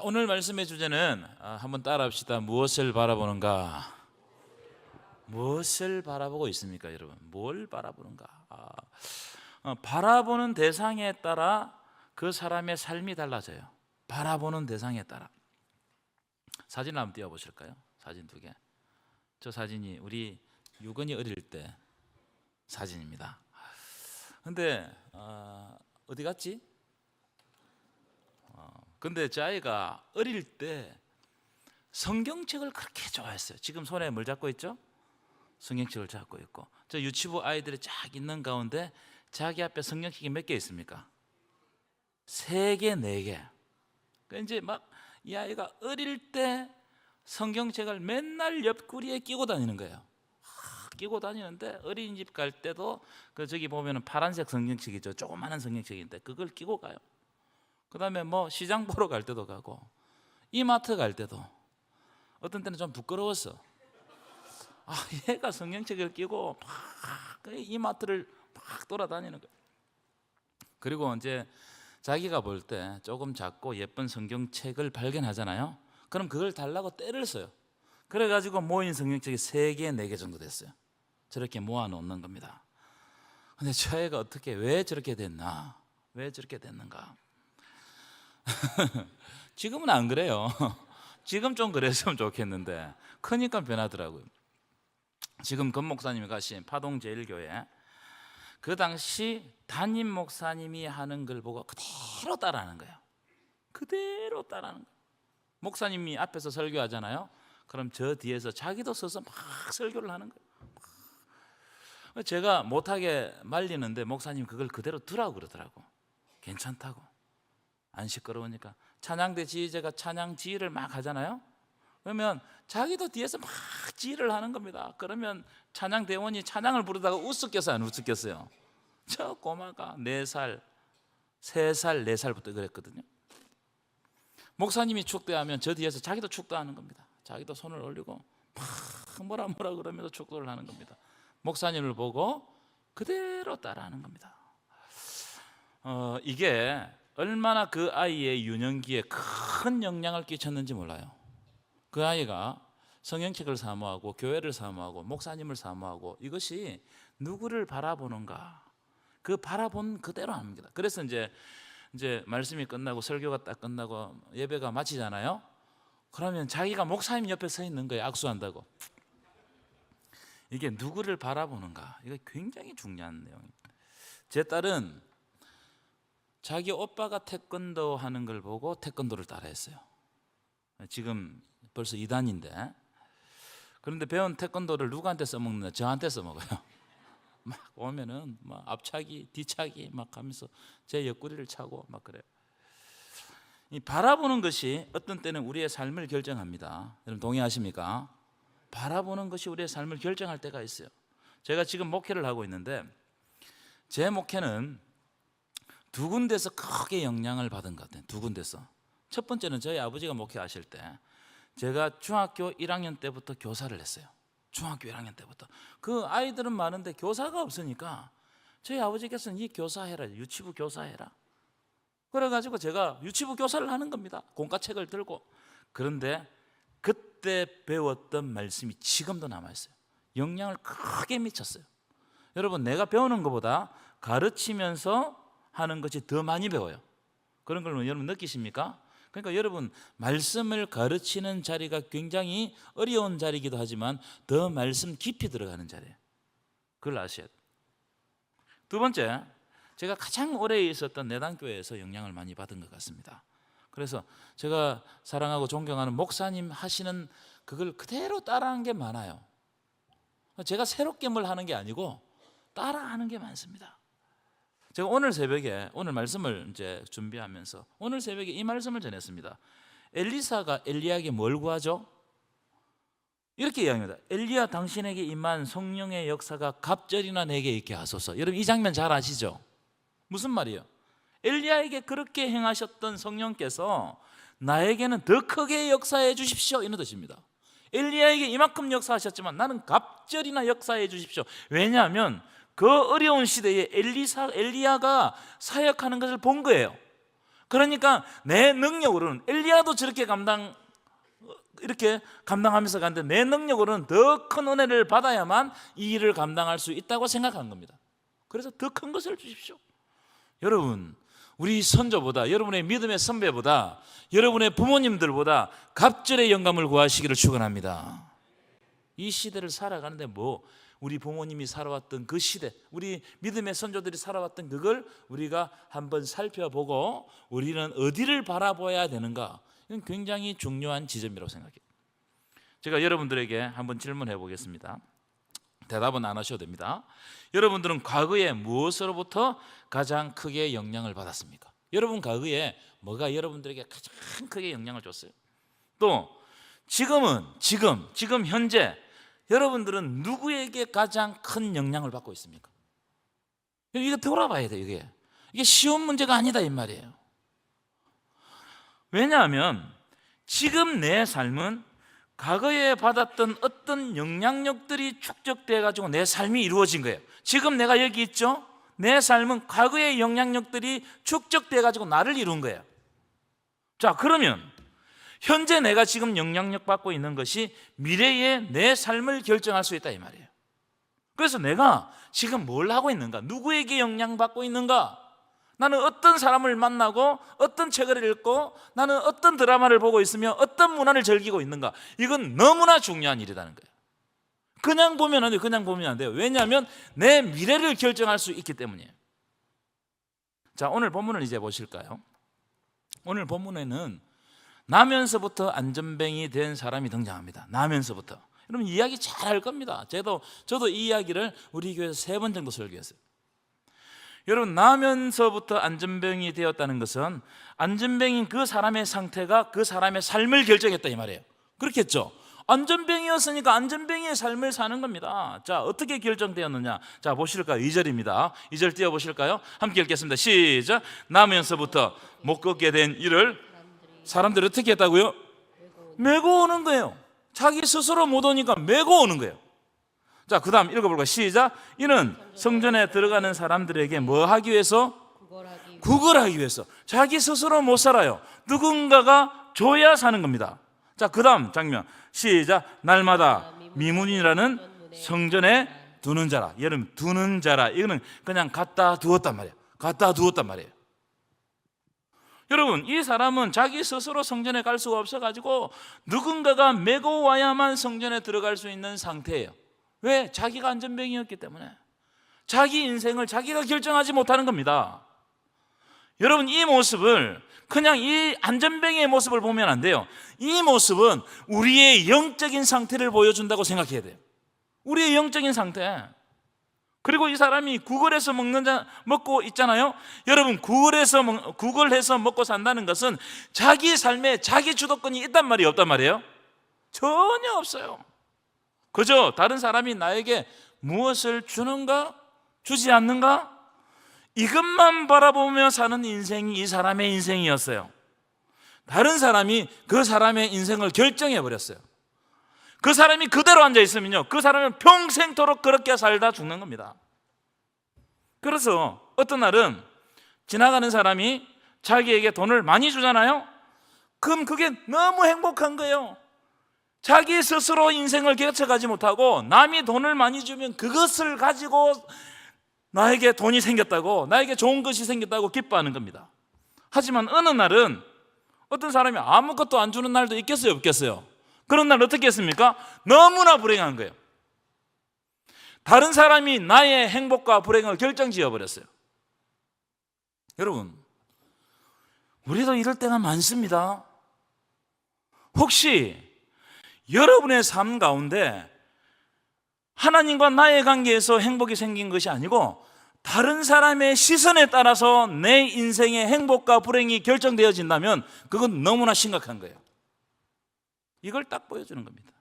오늘 말씀의 주제는 한번 따라합시다. 무엇을 바라보는가? 무엇을 바라보고 있습니까, 여러분? 뭘 바라보는가? 바라보는 대상에 따라 그 사람의 삶이 달라져요. 바라보는 대상에 따라. 사진 한번 띄워보실까요? 사진 두 개. 저 사진이 우리 유건이 어릴 때 사진입니다. 근데 어디 갔지? 근데 저 아이가 어릴 때 성경책을 그렇게 좋아했어요. 지금 손에 뭘 잡고 있죠? 성경책을 잡고 있고, 저 유치부 아이들이 쫙 있는 가운데 자기 앞에 성경책이 몇 개 있습니까? 3개, 4개. 그러니까 이제 막 이 아이가 어릴 때 성경책을 맨날 옆구리에 끼고 다니는 거예요. 끼고 다니는데 어린이집 갈 때도 저기 보면은 파란색 성경책이죠. 조그마한 성경책인데 그걸 끼고 가요. 그 다음에 뭐 시장 보러 갈 때도 가고, 이마트 갈 때도 어떤 때는 좀 부끄러웠어. 얘가 성경책을 끼고 막 이마트를 막 돌아다니는 거야. 그리고 이제 자기가 볼 때 조금 작고 예쁜 성경책을 발견하잖아요. 그럼 그걸 달라고 떼를 써요. 그래가지고 모인 성경책이 3개, 4개 정도 됐어요. 저렇게 모아놓는 겁니다. 근데 저 애가 어떻게, 왜 저렇게 됐나? 왜 저렇게 됐는가? 지금은 안 그래요. 지금 좀 그랬으면 좋겠는데 크니까 변하더라고요. 지금 권 목사님이 가신 파동제일교회, 그 당시 담임 목사님이 하는 걸 보고 그대로 따라하는 거예요. 그대로 따라하는 거예요. 목사님이 앞에서 설교하잖아요. 그럼 저 뒤에서 자기도 서서 막 설교를 하는 거예요. 제가 못하게 말리는데 목사님 그걸 그대로 두라고 그러더라고. 괜찮다고. 안 시끄러우니까. 찬양대 지휘자가 찬양 지휘를 막 하잖아요. 그러면 자기도 뒤에서 막 지휘를 하는 겁니다. 그러면 찬양대원이 찬양을 부르다가 우습겠어요, 안 우습겠어요? 저 꼬마가 4살, 3살, 4살부터 그랬거든요. 목사님이 축도하면 저 뒤에서 자기도 축도하는 겁니다. 자기도 손을 올리고 막 뭐라 그러면서 축도를 하는 겁니다. 목사님을 보고 그대로 따라하는 겁니다. 이게 얼마나 그 아이의 유년기에 큰 영향을 끼쳤는지 몰라요. 그 아이가 성경책을 사모하고 교회를 사모하고 목사님을 사모하고, 이것이 누구를 바라보는가, 그 바라본 그대로 합니다. 그래서 이제 말씀이 끝나고 설교가 딱 끝나고 예배가 마치잖아요. 그러면 자기가 목사님 옆에 서 있는 거예요. 악수한다고. 이게 누구를 바라보는가, 이거 굉장히 중요한 내용입니다. 제 딸은 자기 오빠가 태권도 하는 걸 보고 태권도를 따라했어요. 지금 벌써 2단인데, 그런데 배운 태권도를 누구한테 써먹느냐? 저한테 써먹어요. 막 오면은 막 앞차기 뒤차기 막 하면서 제 옆구리를 차고 막 그래요. 이 바라보는 것이 어떤 때는 우리의 삶을 결정합니다. 여러분 동의하십니까? 바라보는 것이 우리의 삶을 결정할 때가 있어요. 제가 지금 목회를 하고 있는데 제 목회는 2군데서 크게 영향을 받은 것 같아요. 2군데서. 첫 번째는 저희 아버지가 목회하실 때 제가 중학교 1학년 때부터 교사를 했어요. 중학교 1학년 때부터. 그 아이들은 많은데 교사가 없으니까 저희 아버지께서는 이 교사해라, 유치부 교사해라. 그래가지고 제가 유치부 교사를 하는 겁니다. 공과책을 들고. 그런데 그때 배웠던 말씀이 지금도 남아있어요. 영향을 크게 미쳤어요. 여러분, 내가 배우는 것보다 가르치면서 하는 것이 더 많이 배워요. 그런 걸 여러분 느끼십니까? 그러니까 여러분, 말씀을 가르치는 자리가 굉장히 어려운 자리이기도 하지만 더 말씀 깊이 들어가는 자리예요. 그걸 아셔야 돼요. 두 번째, 제가 가장 오래 있었던 내단교회에서 영향을 많이 받은 것 같습니다. 그래서 제가 사랑하고 존경하는 목사님 하시는 그걸 그대로 따라하는 게 많아요. 제가 새롭게 뭘 하는 게 아니고 따라하는 게 많습니다. 제가 오늘 새벽에 오늘 말씀을 이제 준비하면서 오늘 새벽에 이 말씀을 전했습니다. 엘리사가 엘리야에게 뭘 구하죠? 이렇게 이야기합니다. 엘리야, 당신에게 임한 성령의 역사가 갑절이나 내게 있게 하소서. 여러분, 이 장면 잘 아시죠? 무슨 말이에요? 엘리야에게 그렇게 행하셨던 성령께서 나에게는 더 크게 역사해 주십시오, 이런 뜻입니다. 엘리야에게 이만큼 역사하셨지만 나는 갑절이나 역사해 주십시오. 왜냐하면 그 어려운 시대에 엘리야가 사역하는 것을 본 거예요. 그러니까 내 능력으로는 엘리야도 저렇게 이렇게 감당하면서 갔는데 내 능력으로는 더 큰 은혜를 받아야만 이 일을 감당할 수 있다고 생각하는 겁니다. 그래서 더 큰 것을 주십시오. 여러분, 우리 선조보다, 여러분의 믿음의 선배보다, 여러분의 부모님들보다 갑절의 영감을 구하시기를 축원합니다. 이 시대를 살아가는데 우리 부모님이 살아왔던 그 시대, 우리 믿음의 선조들이 살아왔던 그걸 우리가 한번 살펴보고 우리는 어디를 바라봐야 되는가, 이건 굉장히 중요한 지점이라고 생각해요. 제가 여러분들에게 한번 질문해 보겠습니다. 대답은 안 하셔도 됩니다. 여러분들은 과거에 무엇으로부터 가장 크게 영향을 받았습니까? 여러분 과거에 뭐가 여러분들에게 가장 크게 영향을 줬어요? 또 지금 현재 여러분들은 누구에게 가장 큰 영향을 받고 있습니까? 이거 돌아봐야 돼요. 이게 쉬운 문제가 아니다 이 말이에요. 왜냐하면 지금 내 삶은 과거에 받았던 어떤 영향력들이 축적돼 가지고 내 삶이 이루어진 거예요. 지금 내가 여기 있죠? 내 삶은 과거의 영향력들이 축적돼 가지고 나를 이룬 거예요. 자, 그러면 현재 내가 지금 영향력 받고 있는 것이 미래의 내 삶을 결정할 수 있다 이 말이에요. 그래서 내가 지금 뭘 하고 있는가, 누구에게 영향받고 있는가, 나는 어떤 사람을 만나고 어떤 책을 읽고 나는 어떤 드라마를 보고 있으며 어떤 문화를 즐기고 있는가, 이건 너무나 중요한 일이라는 거예요. 그냥 보면 안 돼요. 그냥 보면 안 돼요. 왜냐하면 내 미래를 결정할 수 있기 때문이에요. 자, 오늘 본문을 이제 보실까요? 오늘 본문에는 나면서부터 안전뱅이 된 사람이 등장합니다. 나면서부터. 여러분 이야기 잘 할 겁니다. 저도 이 이야기를 우리 교회에서 3번 정도 설교했어요. 여러분, 나면서부터 안전병이 되었다는 것은 안전병인 그 사람의 상태가 그 사람의 삶을 결정했다 이 말이에요. 그렇겠죠? 안전병이었으니까 안전병의 삶을 사는 겁니다. 자, 어떻게 결정되었느냐? 자, 보실까요? 2절입니다. 2절 띄워보실까요? 함께 읽겠습니다. 시작. 나면서부터 못 걷게 된 이를 사람들이 어떻게 했다고요? 메고 오는 거예요. 자기 스스로 못 오니까 메고 오는 거예요. 자, 그 다음 읽어볼까요? 시작. 이는 성전에 들어가는 사람들에게 뭐 하기 위해서? 구걸하기 위해서. 자기 스스로 못 살아요. 누군가가 줘야 사는 겁니다. 자, 그 다음 장면 시작. 날마다 미문이라는 성전에 두는 자라. 여러분, 두는 자라, 이거는 그냥 갖다 두었단 말이에요. 갖다 두었단 말이에요. 여러분, 이 사람은 자기 스스로 성전에 갈 수가 없어가지고 누군가가 메고 와야만 성전에 들어갈 수 있는 상태예요. 왜? 자기가 안전병이었기 때문에. 자기 인생을 자기가 결정하지 못하는 겁니다. 여러분, 이 모습을 그냥 이 안전병의 모습을 보면 안 돼요. 이 모습은 우리의 영적인 상태를 보여준다고 생각해야 돼요. 우리의 영적인 상태. 그리고 이 사람이 구걸해서 먹고 있잖아요. 여러분, 구걸해서 먹고 산다는 것은 자기 삶에 자기 주도권이 있단 말이에요, 없단 말이에요? 전혀 없어요. 그저 다른 사람이 나에게 무엇을 주는가, 주지 않는가, 이것만 바라보며 사는 인생이 이 사람의 인생이었어요. 다른 사람이 그 사람의 인생을 결정해 버렸어요. 그 사람이 그대로 앉아 있으면요, 그 사람은 평생토록 그렇게 살다 죽는 겁니다. 그래서 어떤 날은 지나가는 사람이 자기에게 돈을 많이 주잖아요. 그럼 그게 너무 행복한 거예요. 자기 스스로 인생을 개척하지 못하고 남이 돈을 많이 주면 그것을 가지고 나에게 돈이 생겼다고, 나에게 좋은 것이 생겼다고 기뻐하는 겁니다. 하지만 어느 날은 어떤 사람이 아무것도 안 주는 날도 있겠어요, 없겠어요? 그런 날 어떻게 했습니까? 너무나 불행한 거예요. 다른 사람이 나의 행복과 불행을 결정지어 버렸어요. 여러분, 우리도 이럴 때가 많습니다. 혹시 여러분의 삶 가운데 하나님과 나의 관계에서 행복이 생긴 것이 아니고 다른 사람의 시선에 따라서 내 인생의 행복과 불행이 결정되어진다면 그건 너무나 심각한 거예요. 이걸 딱 보여주는 겁니다.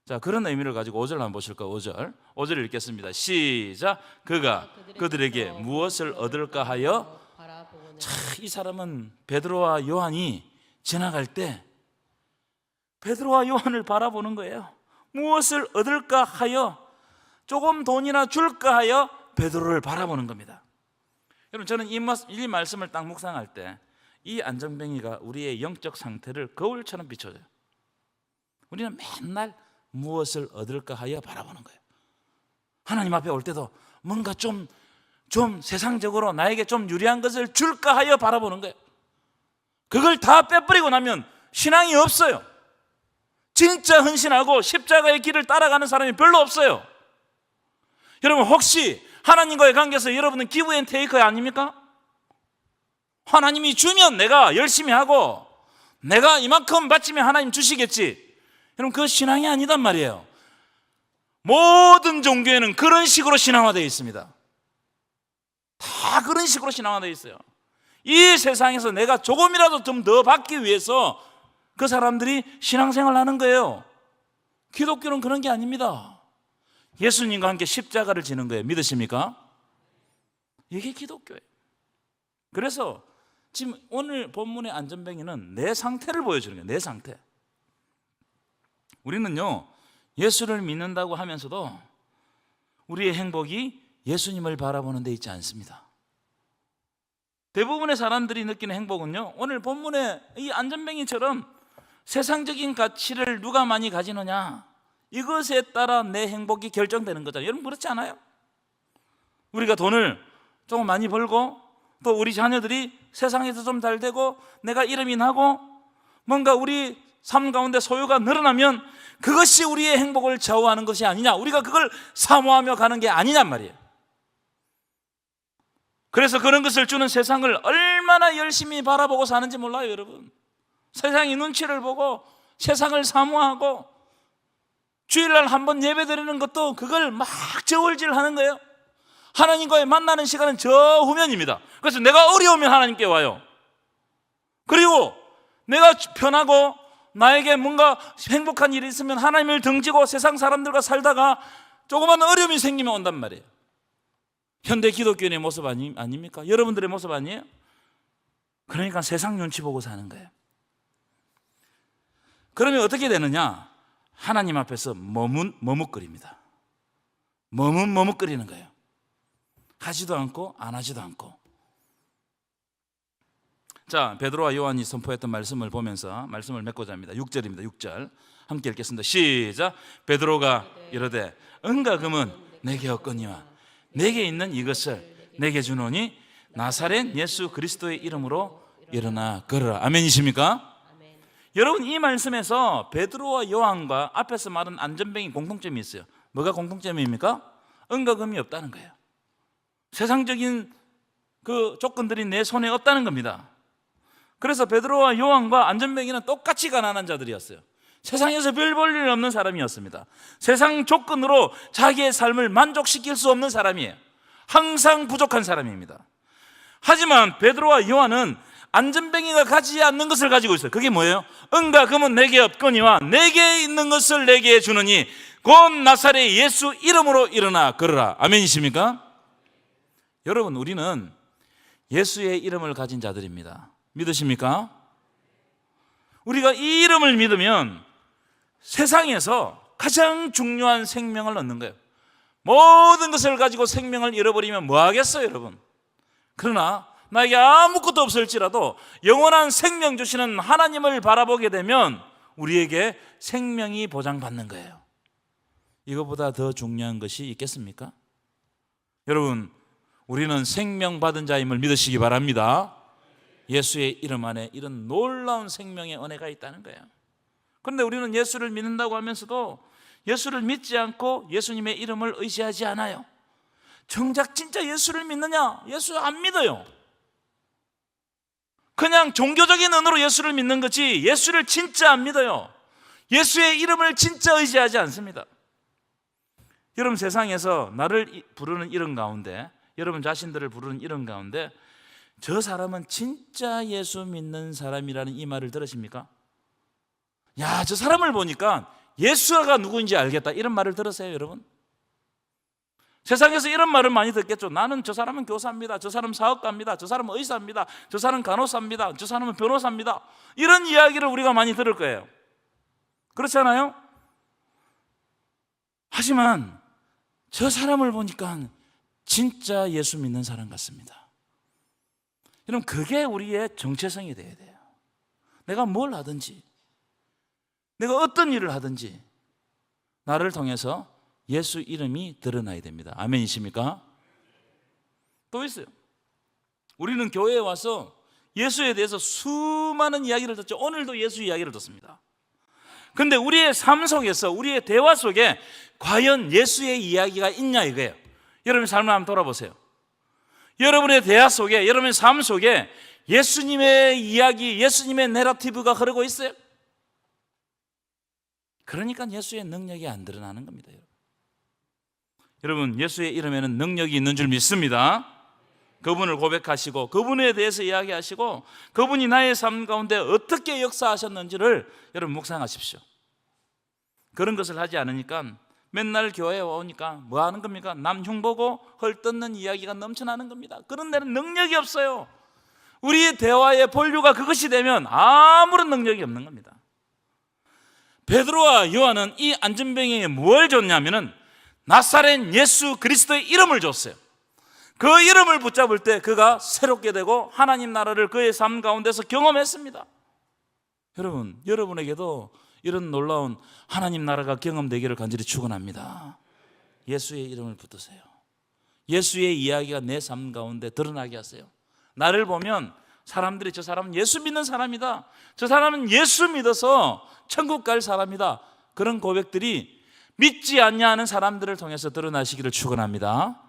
자, 그런 의미를 가지고 5절 한번 보실까요? 5절 읽겠습니다. 시작. 그가 그들에게 무엇을 얻을까 하여. 자, 이 사람은 베드로와 요한이 지나갈 때 베드로와 요한을 바라보는 거예요. 무엇을 얻을까 하여, 조금 돈이나 줄까 하여 베드로를 바라보는 겁니다. 여러분, 저는 이 말씀을 딱 묵상할 때 이 안전뱅이가 우리의 영적 상태를 거울처럼 비춰줘요. 우리는 맨날 무엇을 얻을까 하여 바라보는 거예요. 하나님 앞에 올 때도 뭔가 좀 세상적으로 나에게 좀 유리한 것을 줄까 하여 바라보는 거예요. 그걸 다 빼버리고 나면 신앙이 없어요. 진짜 헌신하고 십자가의 길을 따라가는 사람이 별로 없어요. 여러분, 혹시 하나님과의 관계에서 여러분은 기브 앤 테이크 아닙니까? 하나님이 주면 내가 열심히 하고 내가 이만큼 바치면 하나님 주시겠지. 여러분, 그건 신앙이 아니단 말이에요. 모든 종교에는 그런 식으로 신앙화되어 있습니다. 다 그런 식으로 신앙화되어 있어요. 이 세상에서 내가 조금이라도 좀 더 받기 위해서 그 사람들이 신앙생활을 하는 거예요. 기독교는 그런 게 아닙니다. 예수님과 함께 십자가를 지는 거예요. 믿으십니까? 이게 기독교예요. 그래서 지금 오늘 본문의 안전뱅이는 내 상태를 보여주는 거예요. 내 상태. 우리는요, 예수를 믿는다고 하면서도 우리의 행복이 예수님을 바라보는 데 있지 않습니다. 대부분의 사람들이 느끼는 행복은요, 오늘 본문의 이 안전뱅이처럼 세상적인 가치를 누가 많이 가지느냐, 이것에 따라 내 행복이 결정되는 거잖아요. 여러분, 그렇지 않아요? 우리가 돈을 조금 많이 벌고 또 우리 자녀들이 세상에서 좀 잘 되고 내가 이름이 나고 뭔가 우리 삶 가운데 소유가 늘어나면 그것이 우리의 행복을 좌우하는 것이 아니냐, 우리가 그걸 사모하며 가는 게 아니냔 말이에요. 그래서 그런 것을 주는 세상을 얼마나 열심히 바라보고 사는지 몰라요, 여러분. 세상이 눈치를 보고 세상을 사모하고 주일날 한번 예배 드리는 것도 그걸 막 저울질하는 거예요. 하나님과의 만나는 시간은 저 후면입니다. 그래서 내가 어려우면 하나님께 와요. 그리고 내가 편하고 나에게 뭔가 행복한 일이 있으면 하나님을 등지고 세상 사람들과 살다가 조그만 어려움이 생기면 온단 말이에요. 현대 기독교인의 모습 아닙니까? 여러분들의 모습 아니에요? 그러니까 세상 눈치 보고 사는 거예요. 그러면 어떻게 되느냐? 하나님 앞에서 머뭇거립니다. 머뭇거리는 거예요. 하지도 않고 안 하지도 않고. 자, 베드로와 요한이 선포했던 말씀을 보면서 말씀을 맺고자 합니다. 6절입니다. 6절 함께 읽겠습니다. 시작. 베드로가 이르되 은과 금은 내게 없거니와 내게 있는 이것을 내게 주노니 나사렛 예수 그리스도의 이름으로 일어나 걸으라. 아멘이십니까? 아멘. 여러분, 이 말씀에서 베드로와 요한과 앞에서 말한 안전뱅이 공통점이 있어요. 뭐가 공통점입니까? 은과 금이 없다는 거예요. 세상적인 그 조건들이 내 손에 없다는 겁니다. 그래서 베드로와 요한과 안전뱅이는 똑같이 가난한 자들이었어요. 세상에서 별 볼 일 없는 사람이었습니다. 세상 조건으로 자기의 삶을 만족시킬 수 없는 사람이에요. 항상 부족한 사람입니다. 하지만 베드로와 요한은 안전뱅이가 가지지 않는 것을 가지고 있어요. 그게 뭐예요? 은과 금은 내게 없거니와 내게 있는 것을 내게 주느니 곧 나사렛 예수 이름으로 일어나 걸으라. 아멘이십니까? 여러분, 우리는 예수의 이름을 가진 자들입니다. 믿으십니까? 우리가 이 이름을 믿으면 세상에서 가장 중요한 생명을 얻는 거예요. 모든 것을 가지고 생명을 잃어버리면 뭐 하겠어요, 여러분? 그러나 나에게 아무것도 없을지라도 영원한 생명 주시는 하나님을 바라보게 되면 우리에게 생명이 보장받는 거예요. 이거보다 더 중요한 것이 있겠습니까? 여러분, 우리는 생명 받은 자임을 믿으시기 바랍니다. 예수의 이름 안에 이런 놀라운 생명의 은혜가 있다는 거예요. 그런데 우리는 예수를 믿는다고 하면서도 예수를 믿지 않고 예수님의 이름을 의지하지 않아요. 정작 진짜 예수를 믿느냐? 예수 안 믿어요. 그냥 종교적인 은으로 예수를 믿는 거지 예수를 진짜 안 믿어요. 예수의 이름을 진짜 의지하지 않습니다. 여러분, 세상에서 나를 부르는 이름 가운데, 여러분 자신들을 부르는 이름 가운데 저 사람은 진짜 예수 믿는 사람이라는 이 말을 들으십니까? 야, 저 사람을 보니까 예수가 누구인지 알겠다, 이런 말을 들으세요, 여러분? 세상에서 이런 말을 많이 듣겠죠. 나는 저 사람은 교사입니다. 저 사람은 사업가입니다. 저 사람은 의사입니다. 저 사람은 간호사입니다. 저 사람은 변호사입니다. 이런 이야기를 우리가 많이 들을 거예요. 그렇지 않아요? 하지만 저 사람을 보니까 진짜 예수 믿는 사람 같습니다. 여러분, 그게 우리의 정체성이 돼야 돼요. 내가 뭘 하든지, 내가 어떤 일을 하든지 나를 통해서 예수 이름이 드러나야 됩니다. 아멘이십니까? 또 있어요. 우리는 교회에 와서 예수에 대해서 수많은 이야기를 듣죠. 오늘도 예수 이야기를 듣습니다. 그런데 우리의 삶 속에서, 우리의 대화 속에 과연 예수의 이야기가 있냐 이거예요. 여러분의 삶을 한번 돌아보세요. 여러분의 대화 속에, 여러분의 삶 속에 예수님의 이야기, 예수님의 내러티브가 흐르고 있어요. 그러니까 예수의 능력이 안 드러나는 겁니다. 여러분, 예수의 이름에는 능력이 있는 줄 믿습니다. 그분을 고백하시고 그분에 대해서 이야기하시고 그분이 나의 삶 가운데 어떻게 역사하셨는지를 여러분 묵상하십시오. 그런 것을 하지 않으니까 맨날 교회에 오니까 뭐 하는 겁니까? 남 흉보고 헐뜯는 이야기가 넘쳐나는 겁니다. 그런 데는 능력이 없어요. 우리의 대화의 본류가 그것이 되면 아무런 능력이 없는 겁니다. 베드로와 요한은 이 안전병에게 뭘 줬냐면은 나사렛 예수 그리스도의 이름을 줬어요. 그 이름을 붙잡을 때 그가 새롭게 되고 하나님 나라를 그의 삶 가운데서 경험했습니다. 여러분, 여러분에게도 이런 놀라운 하나님 나라가 경험되기를 간절히 축원합니다. 예수의 이름을 붙드세요. 예수의 이야기가 내 삶 가운데 드러나게 하세요. 나를 보면 사람들이 저 사람은 예수 믿는 사람이다, 저 사람은 예수 믿어서 천국 갈 사람이다, 그런 고백들이 믿지 않냐 하는 사람들을 통해서 드러나시기를 축원합니다.